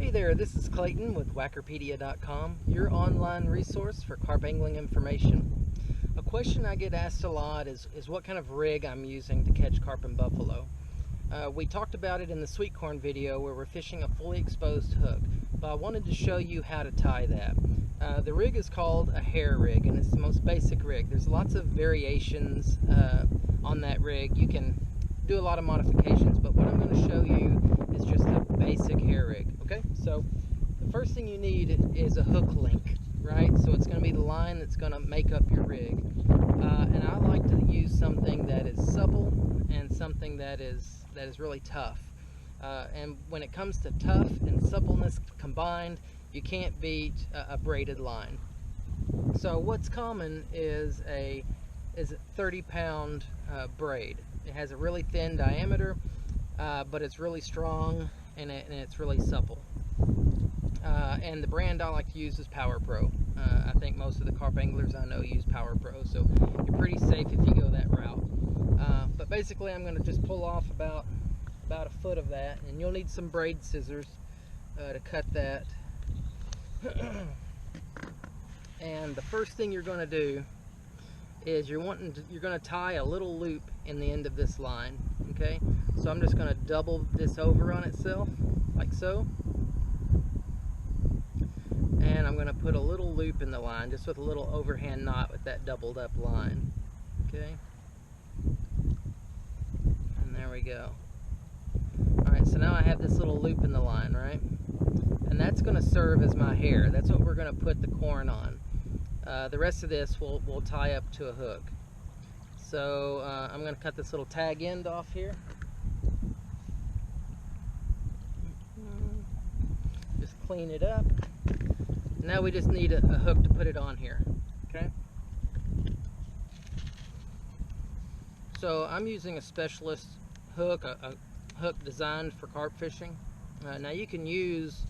Hey there, this is Clayton with wackerpedia.com, your online resource for carp angling information. A question I get asked a lot is what kind of rig I'm using to catch carp and buffalo. We talked about it in the sweet corn video where we're fishing a fully exposed hook, but I wanted to show you how to tie that. The rig is called a hair rig, and it's the most basic rig. There's lots of variations on that rig. You can do a lot of modifications, but what I'm going to show you is just a basic hair rig. Okay, so the first thing you need is a hook link, right? So it's going to be the line that's going to make up your rig. And I like to use something that is supple and something that is really tough. And when it comes to tough and suppleness combined, you can't beat a braided line. So what's common is a 30-pound braid. It has a really thin diameter, but it's really strong and it's really supple. And the brand I like to use is Power Pro. I think most of the carp anglers I know use Power Pro, so you're pretty safe if you go that route. But basically I'm going to just pull off about a foot of that, and you'll need some braid scissors to cut that. And the first thing you're going to do is you're going to tie a little loop in the end of this line. Okay, so I'm just going to double this over on itself like so, and I'm going to put a little loop in the line just with a little overhand knot with that doubled up line. Okay, and there we go. Alright, so now I have this little loop in the line, right? And that's going to serve as my hair. That's what we're going to put the corn on. The rest of this we'll tie up to a hook. So I'm going to cut this little tag end off here. Just clean it up. Now we just need a hook to put it on here. Okay. So I'm using a specialist hook, a hook designed for carp fishing. Now you can use,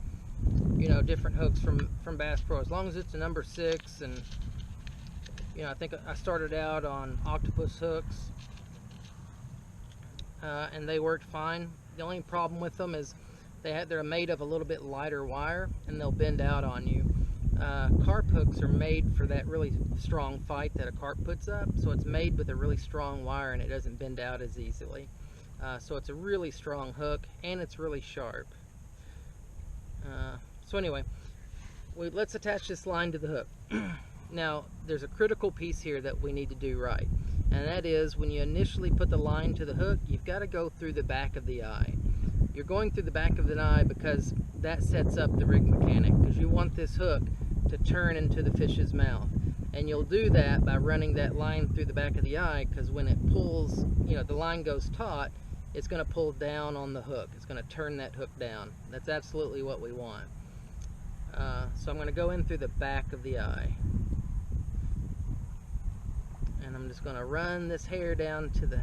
different hooks from Bass Pro as long as it's a number 6, and I think I started out on octopus hooks, and they worked fine. The only problem with them is they're made of a little bit lighter wire, and they'll bend out on you. Carp hooks are made for that really strong fight that a carp puts up, so it's made with a really strong wire and it doesn't bend out as easily. So it's a really strong hook, and it's really sharp. So anyway, let's attach this line to the hook. Now, there's a critical piece here that we need to do right, and that is when you initially put the line to the hook, you've got to go through the back of the eye. You're going through the back of the eye because that sets up the rig mechanic, because you want this hook to turn into the fish's mouth. And you'll do that by running that line through the back of the eye, because when it pulls, the line goes taut, it's going to pull down on the hook. It's going to turn that hook down. That's absolutely what we want. So I'm going to go in through the back of the eye. And I'm just going to run this hair down to the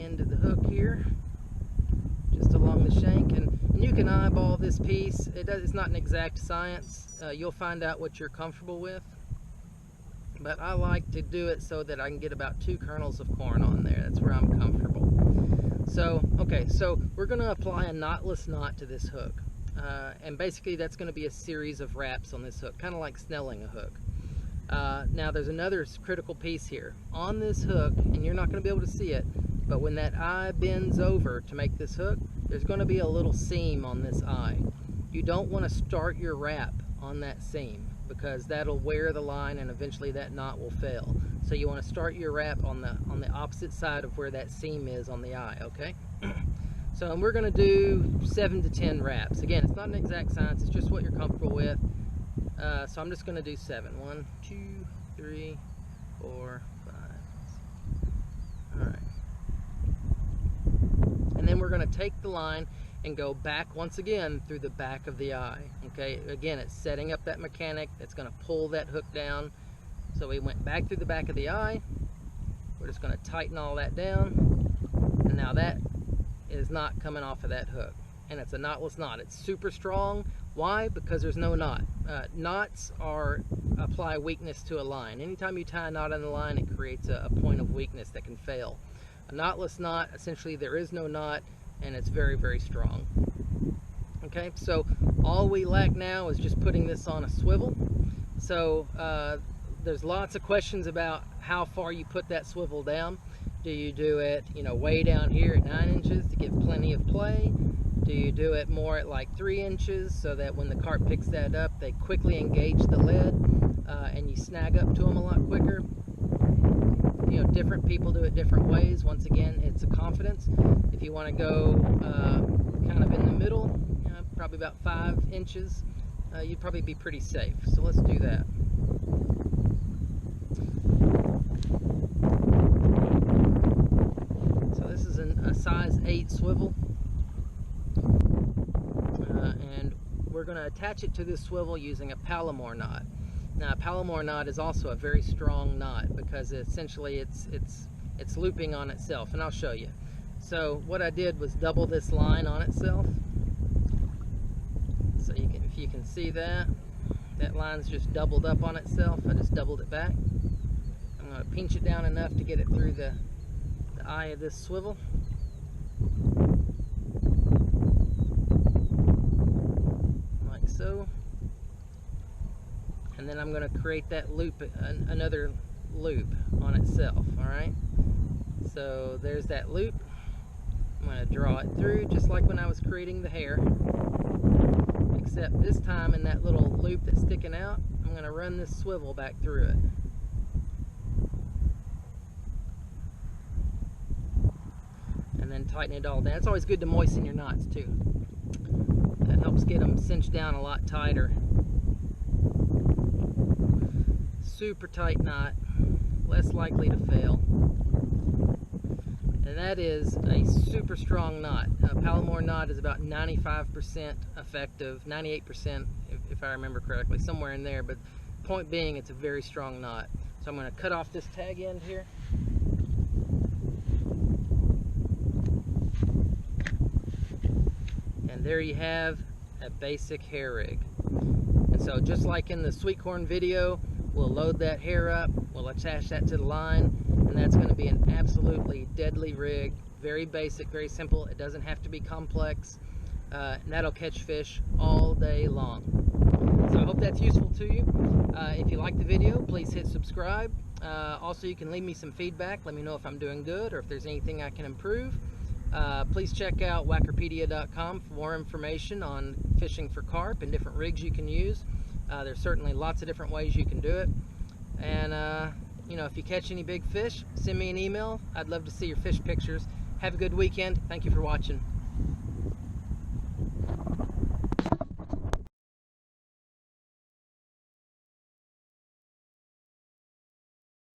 end of the hook here, just along the shank. And you can eyeball this piece. It's not an exact science. You'll find out what you're comfortable with. But I like to do it so that I can get about 2 kernels of corn on there. That's where I'm comfortable. So, okay, so we're going to apply a knotless knot to this hook. And basically that's going to be a series of wraps on this hook, kind of like snelling a hook. Now there's another critical piece here. On this hook, and you're not going to be able to see it, but when that eye bends over to make this hook, there's going to be a little seam on this eye. You don't want to start your wrap on that seam, because that'll wear the line and eventually that knot will fail. So you want to start your wrap on the opposite side of where that seam is on the eye, okay? So we're going to do 7 to 10 wraps. Again, it's not an exact science, it's just what you're comfortable with. So I'm just going to do 7. 1, 2, 3, 4, 5. Alright. And then we're going to take the line and go back once again through the back of the eye. Okay, again, it's setting up that mechanic that's going to pull that hook down. So we went back through the back of the eye. We're just going to tighten all that down, and now that is not coming off of that hook, and it's a knotless knot. It's super strong. Why? Because there's no knot. Knots apply weakness to a line. Anytime you tie a knot on the line, it creates a point of weakness that can fail. A knotless knot, essentially there is no knot. and it's very, very strong. Okay, so all we lack now is just putting this on a swivel. So there's lots of questions about how far you put that swivel down. Do you do it, way down here at 9 inches to give plenty of play? Do you do it more at like 3 inches so that when the carp picks that up, they quickly engage the lid and you snag up to them a lot quicker? Different people do it different ways. Once again, it's a confidence. If you want to go kind of in the middle, probably about 5 inches, you'd probably be pretty safe. So let's do that. So this is a size 8 swivel, and we're going to attach it to this swivel using a Palomar knot. Now, a Palomar knot is also a very strong knot because essentially it's looping on itself, and I'll show you. So what I did was double this line on itself. So if you can see that line's just doubled up on itself. I just doubled it back. I'm going to pinch it down enough to get it through the eye of this swivel. Like so. And then I'm going to create that loop, another loop on itself, alright? So there's that loop. I'm going to draw it through just like when I was creating the hair, except this time in that little loop that's sticking out, I'm going to run this swivel back through it. And then tighten it all down. It's always good to moisten your knots too. That helps get them cinched down a lot tighter. Super tight knot, less likely to fail. And that is a super strong knot. A Palomar knot is about 95% effective, 98% if I remember correctly, somewhere in there, but point being, it's a very strong knot. So I'm going to cut off this tag end here. And there you have a basic hair rig. And so just like in the sweet corn video, we'll load that hair up, we'll attach that to the line, and that's going to be an absolutely deadly rig. Very basic, very simple. It doesn't have to be complex, and that'll catch fish all day long. So I hope that's useful to you. If you like the video, please hit subscribe. Also, you can leave me some feedback. Let me know if I'm doing good or if there's anything I can improve. Please check out wackerpedia.com for more information on fishing for carp and different rigs you can use. There's certainly lots of different ways you can do it. And, if you catch any big fish, send me an email. I'd love to see your fish pictures. Have a good weekend. Thank you for watching.